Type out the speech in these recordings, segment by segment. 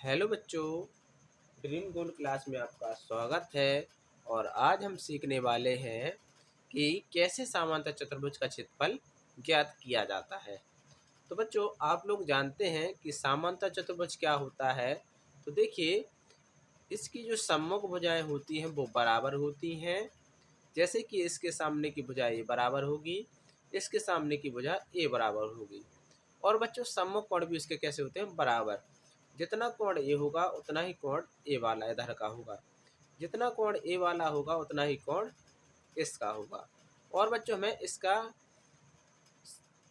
Hello बच्चों, dream गोल class में आपका स्वागत है। और आज हम सीखने वाले हैं कि कैसे समांतर चतुर्भुज का क्षेत्रफल ज्ञात किया जाता है। तो बच्चों, आप लोग जानते हैं कि समांतर चतुर्भुज क्या होता है। तो देखिए, इसकी जो सम्मुख भुजाएं होती हैं वो बराबर होती हैं। जैसे कि इसके सामने की भुजा ए बराबर होगी, इसके सामने की भुजा ए बराबर होगी। और बच्चों, सम्मुख कोण भी इसके कैसे होते हैं? बराबर। जितना कोण ए होगा उतना ही कोण ए वाला इधर का होगा, जितना कोण ए वाला होगा उतना ही कोण इसका होगा। और बच्चों, हमें इसका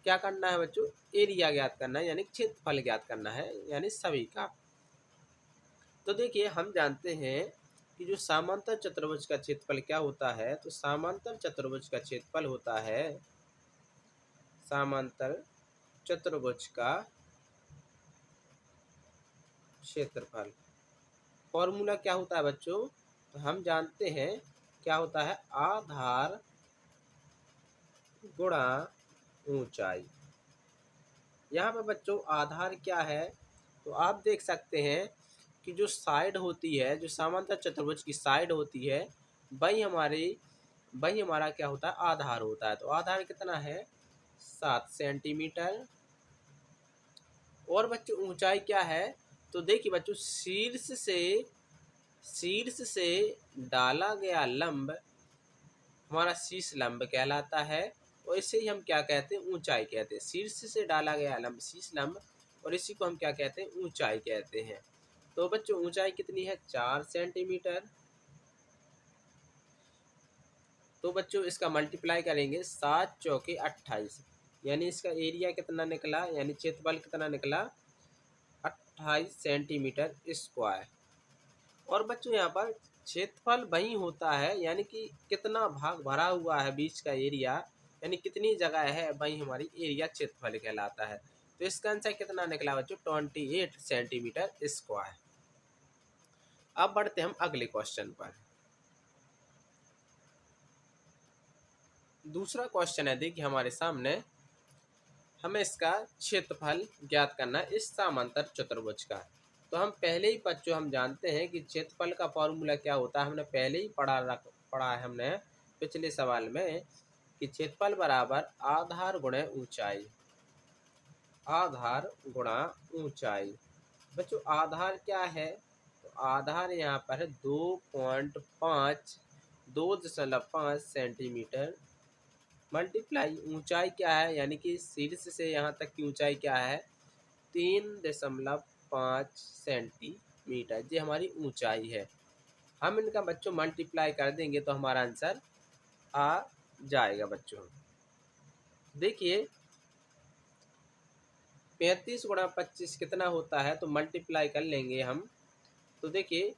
क्या करना है बच्चों? एरिया ज्ञात करना है, यानी क्षेत्रफल ज्ञात करना है, यानी सभी का। तो देखिए, हम जानते हैं कि जो समांतर चतुर्भुज का क्षेत्रफल क्या होता है। तो समांतर चतुर्भुज का क्षेत्रफल होता है, समांतर चतुर्भुज का क्षेत्रफल। फॉर्मूला क्या होता है बच्चों? तो हम जानते हैं क्या होता है, आधार गुणा ऊंचाई। यहाँ पर बच्चों आधार क्या है? तो आप देख सकते हैं कि जो साइड होती है, जो समांतर चतुर्भुज की साइड होती है, वही हमारा क्या होता है, आधार होता है। तो आधार कितना है? 7 सेंटीमीटर। और बच्चों ऊंचाई क्या है? तो देखिए बच्चों, शीर्ष से डाला गया लंब हमारा शीर्ष लंब कहलाता है। और इसे ही हम क्या कहते हैं? ऊंचाई कहते हैं। शीर्ष से डाला गया लंब शीर्ष लंब, और इसी को हम क्या कहते हैं? ऊंचाई कहते हैं। तो बच्चों ऊंचाई कितनी है? 4 सेंटीमीटर। तो बच्चों इसका मल्टीप्लाई करेंगे, 7 चौके 28, यानी इसका एरिया कितना निकला, यानी क्षेत्रफल कितना निकला? 28 सेंटीमीटर स्क्वायर। और बच्चों यहाँ पर क्षेत्रफल वही होता है, यानी कि कितना भाग भरा हुआ है बीच का एरिया, यानी कितनी जगह है, वही हमारी एरिया क्षेत्रफल कहलाता है। तो इसका आंसर कितना निकला बच्चों? 28 सेंटीमीटर स्क्वायर। अब बढ़ते हम अगले क्वेश्चन पर। दूसरा क्वेश्चन है, देखिए हमारे सामने, हमें इसका क्षेत्रफल ज्ञात करना है इस समांतर चतुर्भुज का। तो हम पहले ही बच्चों हम जानते हैं कि क्षेत्रफल का फॉर्मूला क्या होता है, हमने पहले ही पढ़ा है हमने पिछले सवाल में कि क्षेत्रफल बराबर आधार गुणे ऊंचाई। आधार गुणा ऊंचाई। बच्चों आधार क्या है? तो आधार यहाँ पर है 2.5 सेंटीमीटर, मल्टीप्लाई ऊंचाई क्या है, यानी कि शीर्ष से यहाँ तक की ऊंचाई क्या है? 3.5 सेंटीमीटर। ये हमारी ऊंचाई है। हम इनका बच्चों मल्टीप्लाई कर देंगे तो हमारा आंसर आ जाएगा बच्चों। देखिए 35 गुणा 25 कितना होता है? तो मल्टीप्लाई कर लेंगे हम। तो देखिए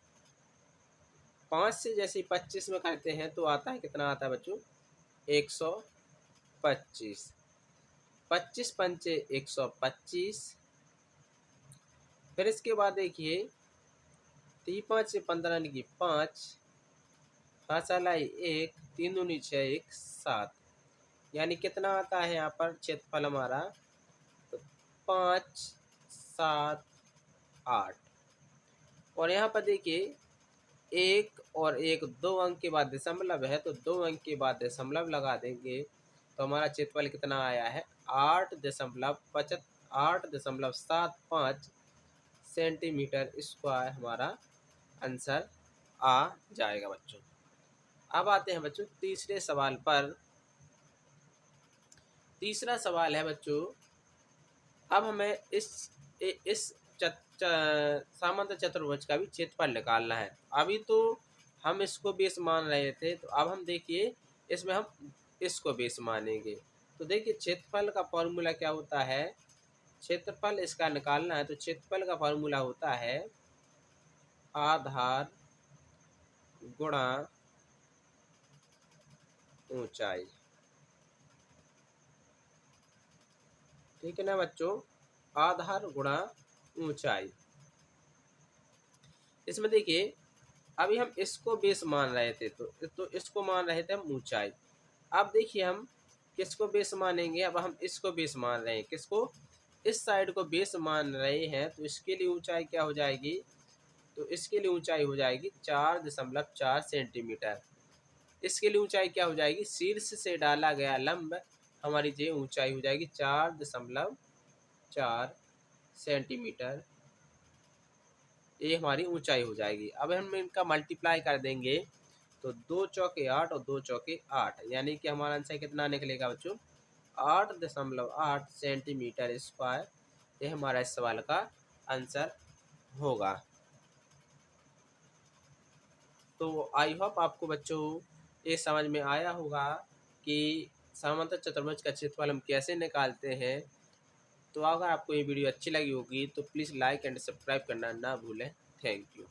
5 से जैसे 25 में करते हैं तो आता है, कितना आता है बच्चों? 125। 25 पंचे 125। फिर इसके बाद देखिए 3 5 से 15 की 5, 5 लाई 1, 3 दूनी 6, 1 7, यानी कितना आता है यहाँ पर क्षेत्रफल हमारा? तो 5 7 8। और यहाँ पर देखिए 1 और 1 2 अंक के बाद दशमलव है, तो 2 अंक के बाद दशमलव लगा देंगे तो हमारा क्षेत्रफल कितना आया है? 8.75 सेंटीमीटर स्क्वायर हमारा आंसर आ जाएगा बच्चों। अब आते हैं बच्चों तीसरे सवाल पर। तीसरा सवाल है बच्चों, अब हमें इस समांतर चतुर्भुज का भी क्षेत्रफल निकालना है। अभी तो हम इसको बेस मान रहे थे, तो अब हम देखिए इसमें हम इसको बेस मानेंगे। तो देखिए क्षेत्रफल का फॉर्मूला क्या होता है? क्षेत्रफल इसका निकालना है तो क्षेत्रफल का फॉर्मूला होता है आधार गुणा ऊंचाई। ठीक है ना बच्चों? आधार गुणा ऊंचाई। इसमें देखिए अभी हम इसको बेस मान रहे थे, तो इसको मान रहे थे हम ऊंचाई। अब देखिए हम किसको बेस मानेंगे? अब हम इसको बेस मान रहे हैं। किसको? इस साइड को बेस मान रहे हैं तो इसके लिए ऊंचाई क्या हो जाएगी, तो इसके लिए ऊंचाई हो जाएगी 4.4 सेंटीमीटर। इसके लिए ऊंचाई क्या हो जाएगी, शीर्ष से डाला गया लंब हमारी ये ऊंचाई हो जाएगी 4.4 सेंटीमीटर। ये हमारी ऊंचाई हो जाएगी। अब हम इनका मल्टीप्लाई कर देंगे तो 2 चौके 8 और 2 चौके 8, यानी कि हमारा आंसर कितना निकलेगा बच्चों, 8.8 सेंटीमीटर स्क्वायर। ये हमारा इस सवाल का आंसर होगा। तो आई होप आपको बच्चों ये समझ में आया होगा कि समांतर चतुर्भुज का क्षेत्रफल हम कैसे निकालते हैं। तो अगर आपको ये वीडियो अच्छी लगी होगी तो प्लीज़ लाइक एंड सब्सक्राइब करना ना भूलें। Thank you.